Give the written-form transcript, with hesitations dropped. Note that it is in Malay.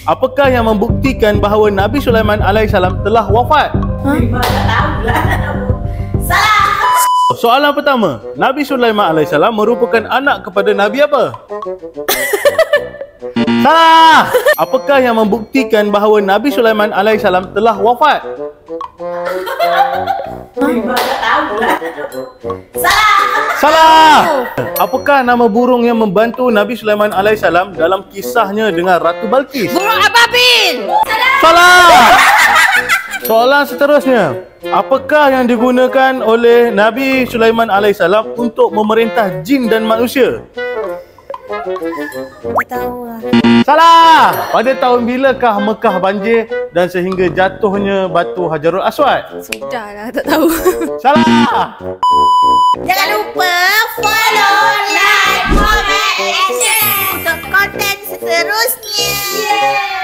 Apakah yang membuktikan bahawa Nabi Sulaiman alaihissalam telah wafat? Salah. Soalan pertama, Nabi Sulaiman alaihissalam merupakan anak kepada Nabi apa? Salah. Apakah yang membuktikan bahawa Nabi Sulaiman alaihissalam telah wafat? Salah. Salah. Apakah nama burung yang membantu Nabi Sulaiman alaihissalam dalam kisahnya dengan Ratu Balqis? Burung ababil. Salah. Soalan seterusnya, apakah yang digunakan oleh Nabi Sulaiman alaihissalam untuk memerintah jin dan manusia? Tak tahu lah. Salah. Pada tahun bilakah Mekah banjir dan sehingga jatuhnya batu Hajarul Aswad? Sudahlah, tak tahu. Salah. Jangan lupa follow, like, comment, and share untuk konten seterusnya.